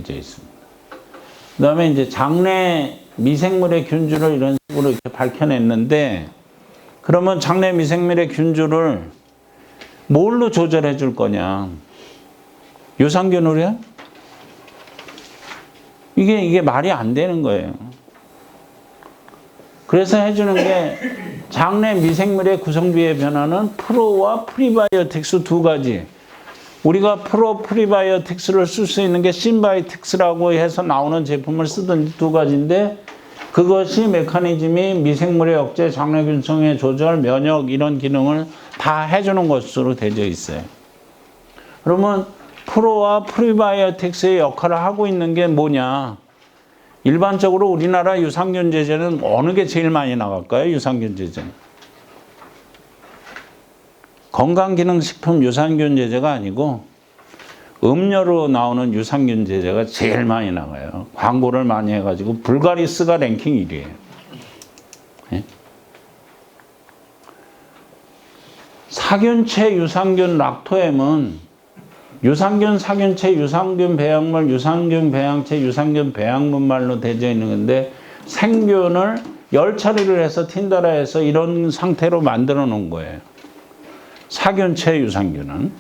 되어 있습니다. 그 다음에 이제 장내 미생물의 균주를 이런 식으로 이렇게 밝혀냈는데, 그러면 장내 미생물의 균주를 뭘로 조절해 줄 거냐? 유산균으로요? 이게 말이 안 되는 거예요. 그래서 해주는 게 장내 미생물의 구성비의 변화는 프로와 프리바이오틱스 두 가지. 우리가 프로 프리바이오틱스를 쓸 수 있는 게 신바이틱스라고 해서 나오는 제품을 쓰던 두 가지인데, 그것이 메커니즘이 미생물의 억제, 장내균성의 조절, 면역 이런 기능을 다 해주는 것으로 되어 있어요. 그러면 프로와 프리바이오틱스의 역할을 하고 있는 게 뭐냐? 일반적으로 우리나라 유산균 제제는 어느 게 제일 많이 나갈까요? 유산균 제제는. 건강기능식품 유산균 제제가 아니고 음료로 나오는 유산균 제제가 제일 많이 나가요. 광고를 많이 해가지고 불가리스가 랭킹 1위에요. 예? 사균체 유산균 락토엠은 유산균, 사균체, 유산균 배양물, 유산균 배양체, 유산균 배양분말로 되어 있는 건데, 생균을 열 처리를 해서 틴다라해서 이런 상태로 만들어 놓은 거예요. 사균체 유산균은.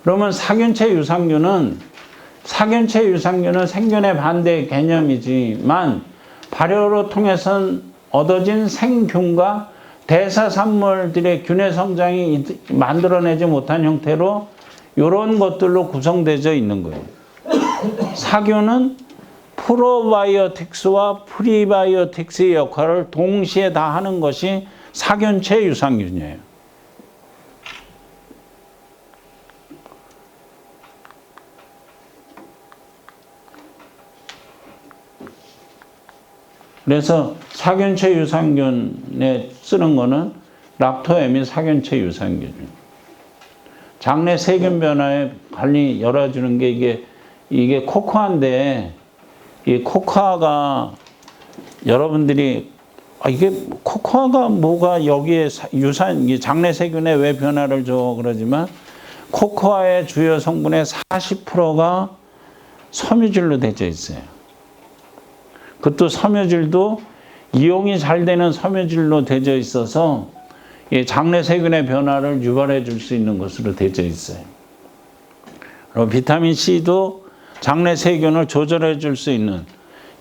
그러면 사균체 유산균은 생균의 반대 개념이지만 발효로 통해서 얻어진 생균과 대사산물들의 균의 성장이 만들어내지 못한 형태로 이런 것들로 구성되어 있는 거예요. 사균은 프로바이오틱스와 프리바이오틱스의 역할을 동시에 다 하는 것이 사균체 유산균이에요. 그래서 사균체 유산균에 쓰는 거는 락토엠이 사균체 유산균이에요. 장내 세균 변화에 관리 열어주는 게 이게 코코아인데, 이 코코아가 여러분들이 이게 코코아가 뭐가 여기에 장내 세균에 왜 변화를 줘 그러지만, 코코아의 주요 성분의 40%가 섬유질로 되어 있어요. 그것도 섬유질도 이용이 잘 되는 섬유질로 되어 있어서 장내 세균의 변화를 유발해 줄 수 있는 것으로 되어 있어요. 그리고 비타민 C도 장내 세균을 조절해 줄 수 있는,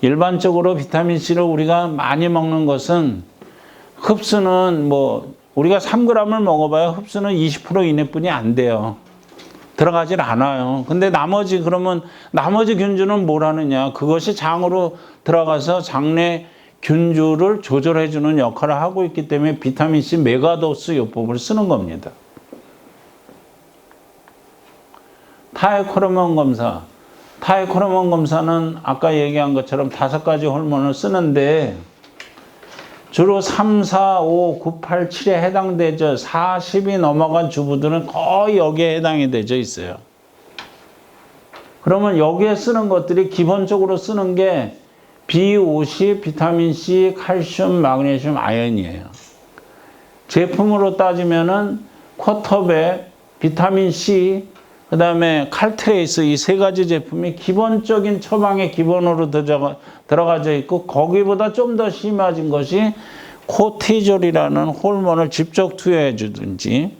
일반적으로 비타민 C를 우리가 많이 먹는 것은 흡수는 우리가 3g을 먹어봐야 흡수는 20% 이내뿐이 안 돼요. 들어가질 않아요. 근데 나머지 균주는 뭘 하느냐? 그것이 장으로 들어가서 장내 균주를 조절해주는 역할을 하고 있기 때문에 비타민C 메가도스 요법을 쓰는 겁니다. 타이코르몬 검사는 아까 얘기한 것처럼 5가지 호르몬을 쓰는데, 주로 3, 4, 5, 9, 8, 7에 해당되죠. 40이 넘어간 주부들은 거의 여기에 해당이 되어 있어요. 그러면 여기에 쓰는 것들이 기본적으로 쓰는 게 B50, 비타민C, 칼슘, 마그네슘, 아연이에요. 제품으로 따지면은 쿼터백, 비타민C, 그 다음에 칼트레이스, 이 3가지 제품이 기본적인 처방의 기본으로 들어가져 있고, 거기보다 좀 더 심해진 것이 코티졸이라는 호르몬을 직접 투여해 주든지,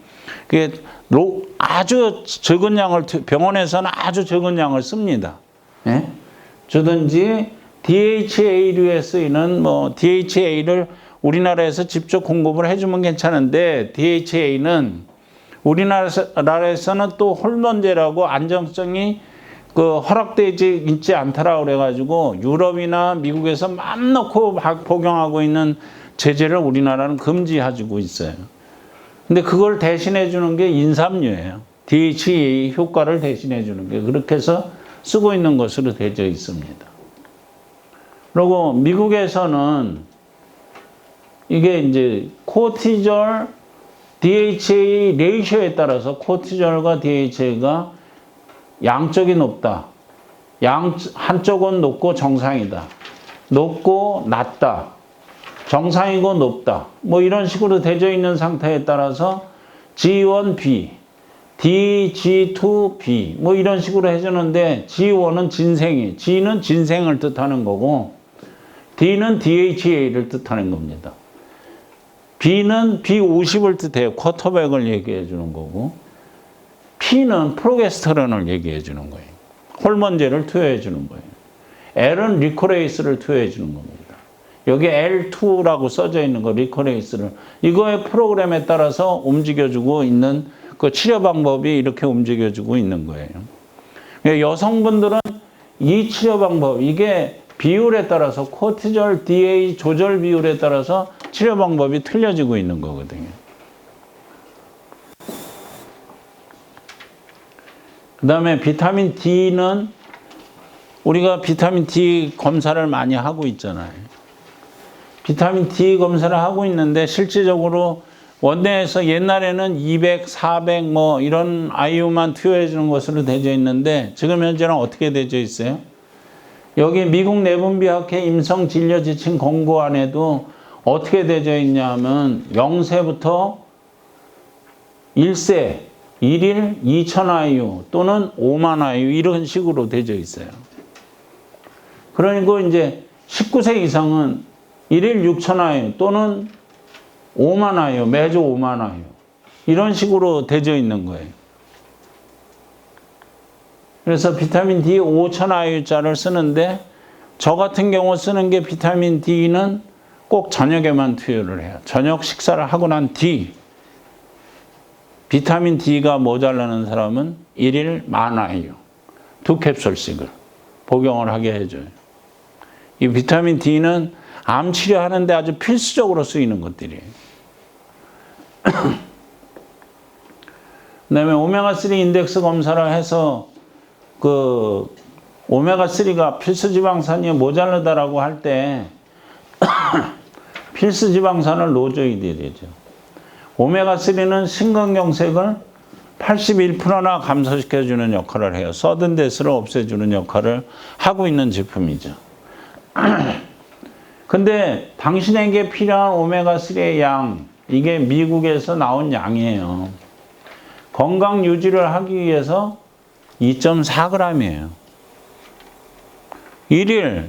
그게 아주 적은 양을, 병원에서는 아주 적은 양을 씁니다. 예? 주든지, DHA류에 쓰이는 DHA를 우리나라에서 직접 공급을 해주면 괜찮은데, DHA는 우리나라에서는 또 호르몬제라고 안정성이 허락되지 있지 않다라고 그래가지고 유럽이나 미국에서 맘 놓고 복용하고 있는 제재를 우리나라는 금지해주고 있어요. 근데 그걸 대신해 주는 게 인삼류예요. DHA 효과를 대신해 주는 게, 그렇게 해서 쓰고 있는 것으로 되어 있습니다. 그리고 미국에서는 이게 이제 코티졸, DHA 레이셔에 따라서 코티졸과 DHA가 양쪽이 높다. 한쪽은 높고 정상이다. 높고 낮다. 정상이고 높다. 이런 식으로 되어 있는 상태에 따라서 G1B, D, G2, B 뭐 이런 식으로 해주는데 G1은 진생이, G는 진생을 뜻하는 거고 D는 DHA를 뜻하는 겁니다. B는 B50을 뜻해요. 쿼터백을 얘기해 주는 거고 P는 프로게스테론을 얘기해 주는 거예요. 호르몬제를 투여해 주는 거예요. L은 리코레이스를 투여해 주는 겁니다. 여기 L2라고 써져 있는 거 리코레이스를 이거의 프로그램에 따라서 움직여주고 있는 그 치료 방법이 이렇게 움직여주고 있는 거예요. 여성분들은 이 치료 방법 이게 비율에 따라서 코티졸 DA 조절 비율에 따라서 치료 방법이 틀려지고 있는 거거든요. 그 다음에 비타민 D는 우리가 비타민 D 검사를 많이 하고 있잖아요. 비타민 D 검사를 하고 있는데 실질적으로 원내에서 옛날에는 200, 400 뭐 이런 IU만 투여해 주는 것으로 되어 있는데 지금 현재는 어떻게 되어 있어요? 여기 미국 내분비학회 임성진료지침 권고안에도 어떻게 되어 있냐면 0세부터 1세 1일 2,000 IU 또는 5만 IU 이런 식으로 되어 있어요. 그러니까 이제 19세 이상은 1일 6,000 IU 또는 5만 IU, 매주 5만 IU 이런 식으로 되어 있는 거예요. 그래서 비타민 D 5,000 IU짜리를 쓰는데 저 같은 경우 쓰는 게 비타민 D는 꼭 저녁에만 투여를 해요. 저녁 식사를 하고 난 뒤 비타민 D가 모자라는 사람은 1일 10,000 IU 2캡슐씩을 복용을 하게 해줘요. 이 비타민 D는 암 치료하는데 아주 필수적으로 쓰이는 것들이에요. 그 다음에 오메가3 인덱스 검사를 해서 그 오메가3가 필수지방산이 모자르다라고 할 때 필수지방산을 넣어줘야 되죠. 오메가3는 심근경색을 81%나 감소시켜주는 역할을 해요. 서든데스를 없애주는 역할을 하고 있는 제품이죠. 근데 당신에게 필요한 오메가3의 양, 이게 미국에서 나온 양이에요. 건강 유지를 하기 위해서 2.4g이에요. 1일,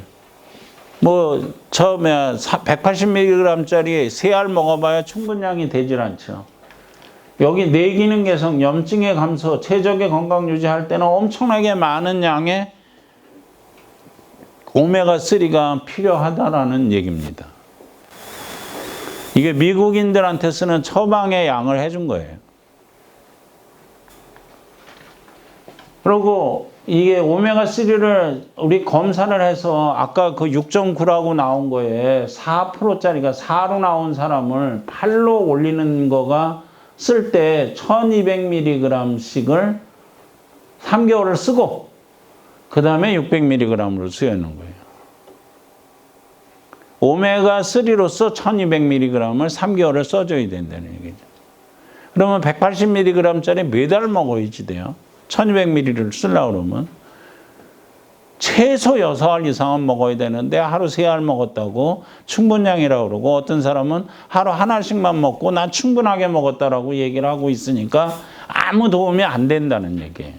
뭐, 처음에 180mg짜리 3알 먹어봐야 충분량이 되질 않죠. 여기 뇌기능 개선, 염증의 감소, 최적의 건강 유지할 때는 엄청나게 많은 양의 오메가3가 필요하다라는 얘기입니다. 이게 미국인들한테 쓰는 처방의 양을 해준 거예요. 그리고 이게 오메가3를 우리 검사를 해서 아까 그 6.9라고 나온 거에 4%짜리가 4로 나온 사람을 8로 올리는 거가 쓸 때 1200mg씩을 3개월을 쓰고 그 다음에 600mg으로 쓰여있는 거예요. 오메가3로서 1200mg을 3개월을 써줘야 된다는 얘기죠. 그러면 180mg짜리 매달 먹어야지 돼요. 1200ml를 쓰려고 그러면. 최소 6알 이상은 먹어야 되는데 하루 3알 먹었다고 충분량이라고 그러고 어떤 사람은 하루 하나씩만 먹고 난 충분하게 먹었다라고 얘기를 하고 있으니까 아무 도움이 안 된다는 얘기예요.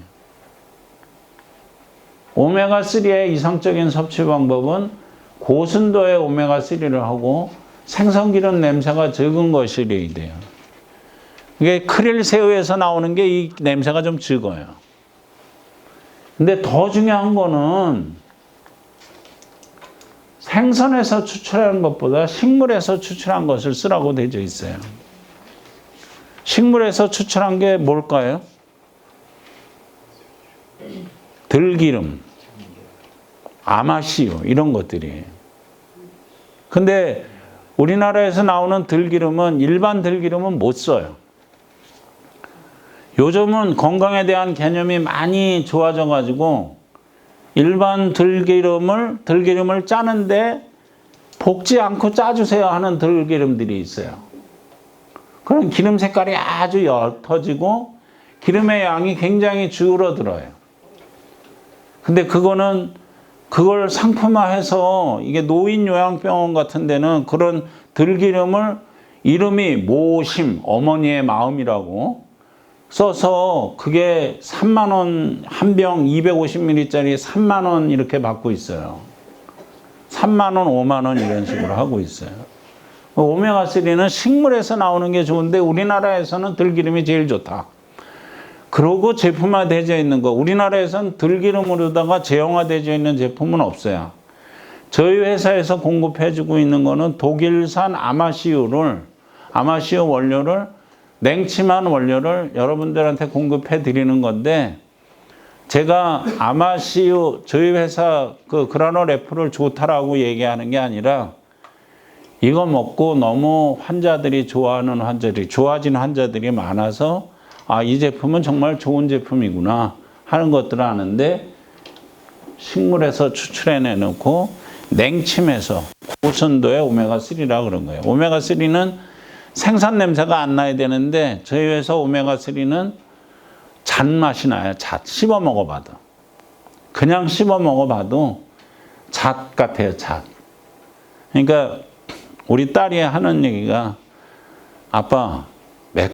오메가3의 이상적인 섭취 방법은 고순도의 오메가3를 하고 생선기름 냄새가 적은 것이 돼요. 이게 크릴 새우에서 나오는 게 이 냄새가 좀 적어요. 근데 더 중요한 거는 생선에서 추출하는 것보다 식물에서 추출한 것을 쓰라고 되어 있어요. 식물에서 추출한 게 뭘까요? 들기름, 아마씨유 이런 것들이에요. 근데 우리나라에서 나오는 들기름은 일반 들기름은 못 써요. 요즘은 건강에 대한 개념이 많이 좋아져 가지고 일반 들기름을 짜는데 볶지 않고 짜주세요 하는 들기름들이 있어요. 그런 기름 색깔이 아주 옅어지고 기름의 양이 굉장히 줄어들어요. 근데 그걸 상품화해서 이게 노인요양병원 같은 데는 그런 들기름을 이름이 모심, 어머니의 마음이라고 써서 그게 3만 원, 한 병 250ml짜리 3만 원 이렇게 받고 있어요. 3만 원, 5만 원 이런 식으로 하고 있어요. 오메가3는 식물에서 나오는 게 좋은데 우리나라에서는 들기름이 제일 좋다. 그러고 제품화되어 있는 거, 우리나라에서는 들기름으로다가 제형화되어 있는 제품은 없어요. 저희 회사에서 공급해주고 있는 거는 독일산 아마시오 원료를 냉침한 원료를 여러분들한테 공급해 드리는 건데, 제가 아마시오 저희 회사 그 그라놀 F를 좋다라고 얘기하는 게 아니라, 이거 먹고 너무 환자들이 좋아진 환자들이 많아서 이 제품은 정말 좋은 제품이구나 하는 것들을 아는데, 식물에서 추출해내 놓고 냉침해서 고순도의 오메가3라 그런 거예요. 오메가3는 생산 냄새가 안 나야 되는데 저희 회사 오메가3는 잣맛이 나요. 잣 씹어 먹어봐도. 그냥 씹어 먹어봐도 잣 같아요. 잣. 그러니까 우리 딸이 하는 얘기가, 아빠